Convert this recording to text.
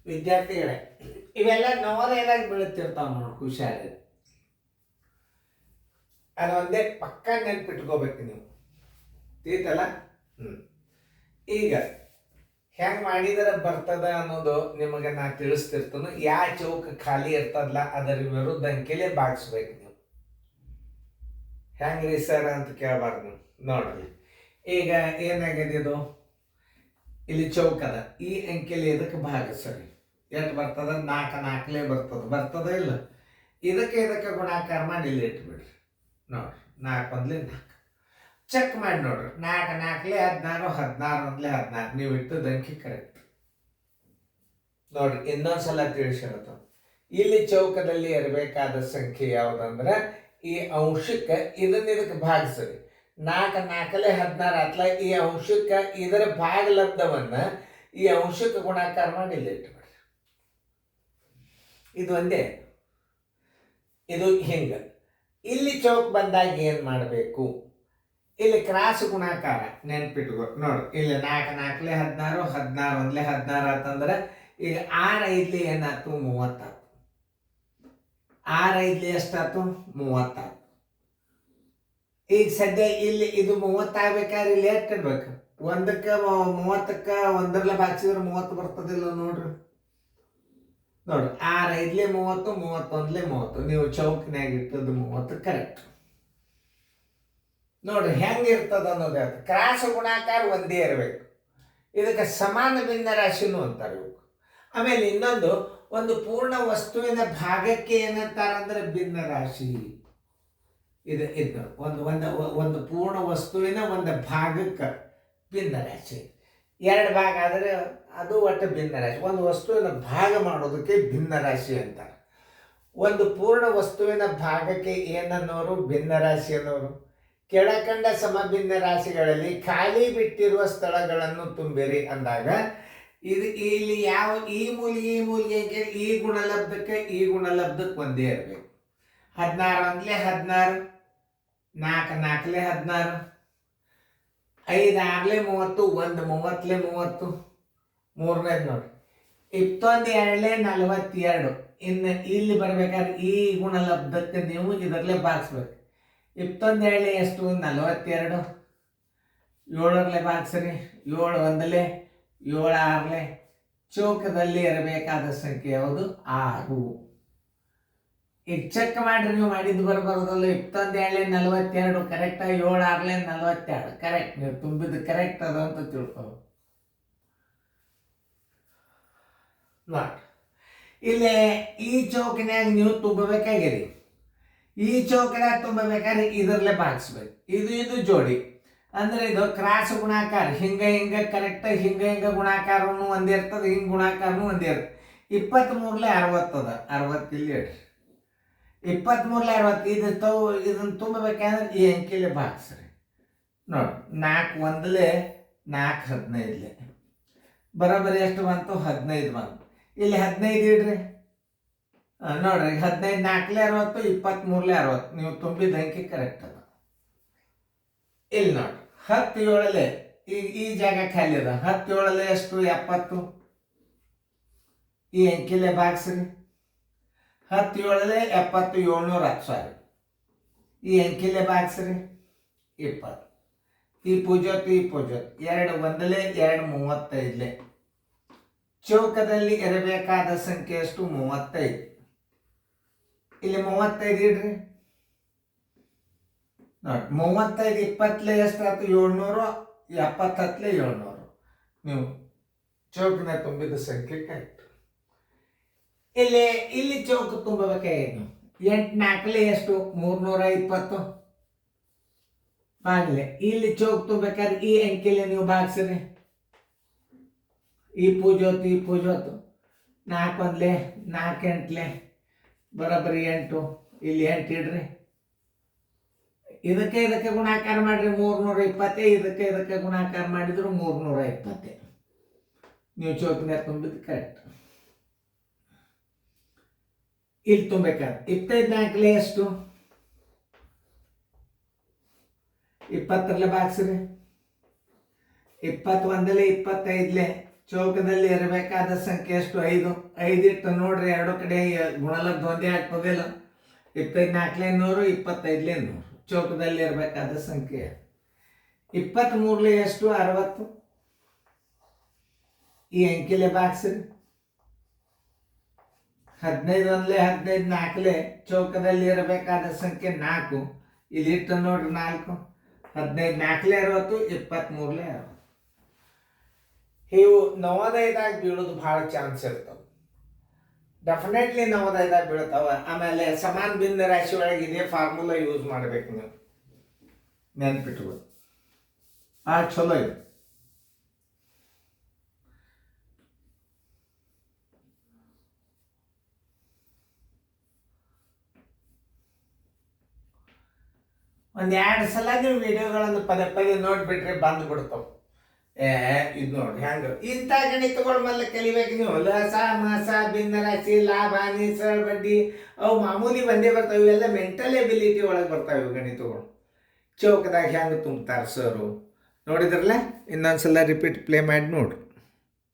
ವಿದ್ಯಾರ್ಥಿಗಳೇ, ಇವೆಲ್ಲ ನವೋದಯದಾಗ ಬೀಳುತ್ತಿರ್ತಾವ ನೋಡಿ, ಹುಷಾರಿ. ಅದು ಒಂದೇ ಪಕ್ಕ ನೆನ್ಪಿಟ್ಕೋಬೇಕು ನೀವು, ತೀತಲ್ಲ. ಈಗ ಹೆಂಗ್ ಮಾಡಿದರೆ ಬರ್ತದ ಅನ್ನೋದು ನಿಮಗೆ ನಾ ತಿಳಿಸ್ತಿರ್ತಾನು. ಯಾ ಚೌಕ ಖಾಲಿ ಇರ್ತದಲ್ಲ ಅದರ ವಿರುದ್ಧ ಅಂಕೆಲೆ ಬಾಗಿಸ್ಬೇಕು ನೀವು. ಹೆಂಗ್ರಿ ಸರ್ ಅಂತ ಕೇಳಬಾರ್ದು ನೀವು. ನೋಡ್ರಿ, ಈಗ ಏನಾಗಿದೆ, ಇದು ಇಲ್ಲಿ ಚೌಕ ಅದ, ಈ ಅಂಕೆಲಿ ಇದಕ್ಕೆ ಭಾಗಿಸ್ರಿ. ಎಷ್ಟು ಬರ್ತದ? 4 4ಲೇ ಬರ್ತದ ಇಲ್ಲ? ಇದಕ್ಕೆ ಗುಣಾಕಾರ ಮಾಡಿ ಇಲ್ಲಿ ಇಟ್ಬಿಡ್ರಿ. ನೋಡ್ರಿ, 4 1 4 ಚೆಕ್ ಮಾಡಿ ನೋಡ್ರಿ. 4 4 16, 16 1 16. ನೀವು ಇಟ್ಟದ ಅಂಕಿ ಕರೆಕ್ಟ್. ನೋಡ್ರಿ, ಇನ್ನೊಂದ್ಸಲ ತಿಳಿಸಿರತ್ತ. ಇಲ್ಲಿ ಚೌಕದಲ್ಲಿ ಇರಬೇಕಾದ ಸಂಖ್ಯೆ ಯಾವುದಂದ್ರೆ ಈ ಅಂಶಕ್ಕೆ ಇದಕ್ಕೆ ಭಾಗಿಸ್ರಿ. 4 4 16 ಆತ್ಲ. ಈ ಅಂಶಕ್ಕೆ ಇದರ ಭಾಗಲಬ್ಧವನ್ನ ಈ ಅಂಶಕ್ಕೆ ಗುಣಾಕಾರ ಮಾಡಿ ಇಲ್ಲಿ ಇಟ್ಬಿಡ್ರಿ. ಇದು ಒಂದೇ. ಇದು ಹಿಂಗ. ಇಲ್ಲಿ ಚೌಕ್ ಬಂದಾಗ ಏನ್ ಮಾಡಬೇಕು? ಇಲ್ಲಿ ಕ್ರಾಸ್ ಗುಣಾಕಾರ ನೆನ್ಪಿಟ್ಕೊ. ನೋಡಿ, ಇಲ್ಲಿ 4 4 16, 16 1 16 ಆತಂದ್ರೆ ಈಗ 6 5 ಏನಾಯ್ತು? 30 ಆಯ್ತು. 6 5 ಎಷ್ಟಾಯ್ತು? 30 ಆಯ್ತು. ಈಗ ಸದ್ಯ ಇಲ್ಲಿ ಇದು 30 ಆಗ್ಬೇಕಾದ್ರೆ ಇಲ್ಲಿ ಎಷ್ಟು ಇಡ್ಬೇಕು? 1ಕ್ಕೆ 30ಕ್ಕೆ 1ರಲ್ಲೇ ಬಾಚಿದ್ರೆ 30 ಬರ್ತದಿಲ್ಲ ನೋಡ್ರಿ. ನೋಡ್ರಿ, 6 5 30, 31 30. ನೀವು ಚೌಕಿನಾಗ ಇಟ್ಟದ್ದು 30 ಕರೆಕ್ಟ್. ನೋಡ್ರಿ ಹೆಂಗಿರ್ತದ ಅನ್ನೋದು. ಕ್ರಾಸ್ ಗುಣಾಕಾರ ಒಂದೇ ಇರಬೇಕು. ಇದಕ್ಕೆ ಸಮಾನ ಭಿನ್ನ ರಾಶಿನೂ ಅಂತಾರೆ ಇವು. ಆಮೇಲೆ ಇನ್ನೊಂದು, ಒಂದು ಪೂರ್ಣ ವಸ್ತುವಿನ ಭಾಗಕ್ಕೆ ಏನಂತಾರಂದ್ರೆ ಭಿನ್ನ ರಾಶಿ. ಇದು ಒಂದು ಪೂರ್ಣ ವಸ್ತುವಿನ ಒಂದು ಭಾಗಕ್ಕೆ ಭಿನ್ನ ರಾಶಿ. 2 ಭಾಗ ಆದರೆ ಅದು ಒಟ್ಟು ಭಿನ್ನ ರಾಶಿ. ಒಂದು ವಸ್ತುವಿನ ಭಾಗ ಮಾಡೋದಕ್ಕೆ ಭಿನ್ನ ರಾಶಿ ಅಂತಾರೆ. ಒಂದು ಪೂರ್ಣ ವಸ್ತುವಿನ ಭಾಗಕ್ಕೆ ಏನನ್ನೋರು? ಭಿನ್ನ ರಾಶಿ ಅನ್ನೋರು. ಕೆಳಕಂಡ ಸಮಭಿನ್ನ ರಾಶಿಗಳಲ್ಲಿ ಖಾಲಿ ಬಿಟ್ಟಿರುವ ಸ್ಥಳಗಳನ್ನು ತುಂಬಿರಿ ಅಂದಾಗ ಇದು ಇಲ್ಲಿ ಯಾವ ಈ ಮೂಲಿಗೆ ಈ ಗುಣಲಬ್ಧಕ್ಕೆ ಈ ಗುಣಲಬ್ಧಕ್ಕೆ ಒಂದೇ ಇರಬೇಕು. 16 1 16, 4 4 16, 5 6 30, 1 30 30. ಮೂರನೇದು ನೋಡಿ, 21 2 42. ಇನ್ನು ಇಲ್ಲಿ ಬರ್ಬೇಕಾದ್ರೆ ಈ ಗುಣಲಬ್ಧಕ್ಕೆ ನೀವು ಇದರಲ್ಲೇ ಬಾಗಿಸ್ಬೇಕು. 21 ಎಷ್ಟು? 42. 7ರಲ್ಲೇ ಬಾಗಿಸ್ರಿ. 7 1 7 6. ಚೌಕದಲ್ಲಿ ಇರಬೇಕಾದ ಸಂಖ್ಯೆ ಯಾವುದು? 6. ಈಗ ಚೆಕ್ ಮಾಡ್ರಿ, ನೀವು ಮಾಡಿದ್ದು ಬರಬಾರ್ದಲ್ಲ. 21 42 ಕರೆಕ್ಟ್. 7 6 42 ಕರೆಕ್ಟ್. ನೀವು ತುಂಬಿದ್ದು ಕರೆಕ್ಟ್ ಅದ ಅಂತ ತಿಳ್ಕೊ. ನೋಡಿ, ಇಲ್ಲಿ ಈ ಚೌಕಿನಾಗ ನೀವು ತುಂಬಬೇಕಾಗಿರಿ. ಈ ಚೌಕಿನಾಗ ತುಂಬಬೇಕಾದ್ರೆ ಇದರಲ್ಲೇ ಭಾಗಿಸ್ಬೇಕು. ಇದು ಜೋಡಿ ಅಂದ್ರೆ ಇದು ಕ್ರಾಸ್ ಗುಣಾಕಾರ. ಹಿಂಗ ಕರೆಕ್ಟ್. ಹಿಂಗ ಗುಣಾಕಾರನು ಒಂದೇ ಇರ್ತದೆ, ಹಿಂಗ ಗುಣಾಕಾರನು ಒಂದೇ ಇರ್ತದೆ. 23 60 ಅದ. 60 ಇಲ್ಲಿ ಇಡ್ರಿ. 23 60. ಇದನ್ನ ತುಂಬಬೇಕಾದ್ರೆ ಈ ಅಂಕಿಲೆ ಭಾಗಿಸ್ರಿ. ನೋಡಿ, 4 1 4 15. ಬರೋಬ್ಬರಿ ಎಷ್ಟು ಬಂತು? 15 ಬಂತು. ಇಲ್ಲಿ 15 ಇಡ್ರಿ. ನೋಡ್ರಿ, 15 4 60, 23 60. ನೀವು ತುಂಬಿದ ಅಂಕಿ ಕರೆಕ್ಟ್ ಅದ. ಇಲ್ಲಿ ನೋಡ್ರಿ, 17 ಈ ಜಾಗ ಖಾಲಿ ಅದ. 17 ಎಷ್ಟು? 70. ಈ ಅಂಕಿಲೆ ಭಾಗಿಸ್ರಿ. 17 70 710. ಸಾರಿ, ಈ ಅಂಕಿಲೆ ಭಾಗಿಸ್ರಿ. 20. ಈ ಪೂಜೋತ್ 2 1 2 35. ಚೌಕದಲ್ಲಿ ಇರಬೇಕಾದ ಸಂಖ್ಯೆ ಎಷ್ಟು? 35. ಇಲ್ಲಿ 35 ಇಡ್ರಿ. ನೋಡಿ, 35 20 ಎಷ್ಟಾಯ್ತು? 700. 70 700. ನೀವು ಚೌಕನ ತುಂಬಿದ ಸಂಖ್ಯೆ ಕರೆಕ್ಟ್. ಇಲ್ಲಿ ಚೌಕ ತುಂಬಬೇಕಾಗಿತ್ತು. 8 4 ಎಷ್ಟು? 320 ಬಾಗಿಲೆ. ಇಲ್ಲಿ ಚೌಕ ತುಂಬಬೇಕಾದ್ರೆ ಈ ಅಂಕಿಲೆ ನೀವು ಭಾಗಿಸ್ರಿ. ಈ ಪೂಜೋತು 4 1 4 8 ಬರೋಬ್ಬರಿ 8. ಇಲ್ಲಿ 8 ಇಡ್ರಿ. ಇದಕ್ಕೆ ಗುಣಾಕಾರ ಮಾಡ್ರಿ 320. ಇದಕ್ಕೆ ಗುಣಾಕಾರ ಮಾಡಿದ್ರು 320. ನೀವು ಚೌಕಿನ ತುಂಬಿದ್ದು ಕರೆಕ್ಟ್. ಇಲ್ಲಿ ತುಂಬಬೇಕಾದ್ರೆ 25 4 ಎಷ್ಟು? 20ರಲ್ಲೇ ಭಾಗಿಸ್ರಿ. 21 25. ಚೌಕದಲ್ಲಿ ಇರಬೇಕಾದ ಸಂಖ್ಯೆ ಎಷ್ಟು? 5. 5 ಇಟ್ಟು ನೋಡ್ರಿ, ಎರಡು ಕಡೆ ಗುಣಲಬ್ಧ ಒಂದೇ ಆಗ್ತದಿಲ್ಲ. 25 4 25 ಚೌಕದಲ್ಲಿ ಇರಬೇಕಾದ ಸಂಖ್ಯೆ. 23 ಎಷ್ಟು? 60. ಈ ಅಂಕಿಲೆ ಬಾಕ್ಸ್ರಿ. 15 1 15 4 ಚೌಕದಲ್ಲಿ ಇರಬೇಕಾದ ಸಂಖ್ಯೆ 4. ಇಲ್ಲಿ ಇಟ್ಟು ನೋಡ್ರಿ 4. 15 4 60, 23 60. ಇವು ನವೋದಯದಾಗ ಬೀಳೋದು ಭಾಳ ಚಾನ್ಸ್ ಇರ್ತಾವೆ. ಡೆಫಿನೆಟ್ಲಿ ನವೋದಯದಾಗ ಬೀಳ್ತಾವ. ಆಮೇಲೆ ಸಮಾನ ಭಿನ್ನ ರಾಶಿ ಒಳಗೆ ಇದೇ ಫಾರ್ಮುಲಾ ಯೂಸ್ ಮಾಡ್ಬೇಕು ನೀವು, ನೆನ್ಪಿಟ್ಬೋದು. ಭಾಳ ಚಲೋ ಇದೆ. ಒಂದು 2 ಸಲ ನೀವು ವಿಡಿಯೋಗಳನ್ನು ಪದೇ ಪದೇ ನೋಡ್ಬಿಟ್ರೆ ಬಂದು ಬಿಡ್ತಾವೆ. ಇದು ನೋಡಿ ಹೆಂಗೆ ಇಂಥ ಗಣಿತಗಳು ಮೇಲೆ ಕಲಿಬೇಕು ನೀವು. ಲಸ ಮಸ ಭಿನ್ನ ರಾಶಿ ಲಾಭ ಹಾನಿ ಸರಳ ಬಡ್ಡಿ ಅವು ಮಾಮೂಲಿ ಬಂದೇ ಬರ್ತಾವೆ. ಇವೆಲ್ಲ ಮೆಂಟಲ್ ಎಬಿಲಿಟಿ ಒಳಗೆ ಬರ್ತಾವೆ ಇವು ಗಣಿತಗಳು. ಚೌಕದಾಗ ಹೆಂಗೆ ತುಂಬ್ತಾರೆ ಸರು ನೋಡಿದ್ರಲ್ಲ. ಇನ್ನೊಂದ್ಸಲ ರಿಪೀಟ್ ಪ್ಲೇ ಮಾಡಿ ನೋಡ್ರಿ.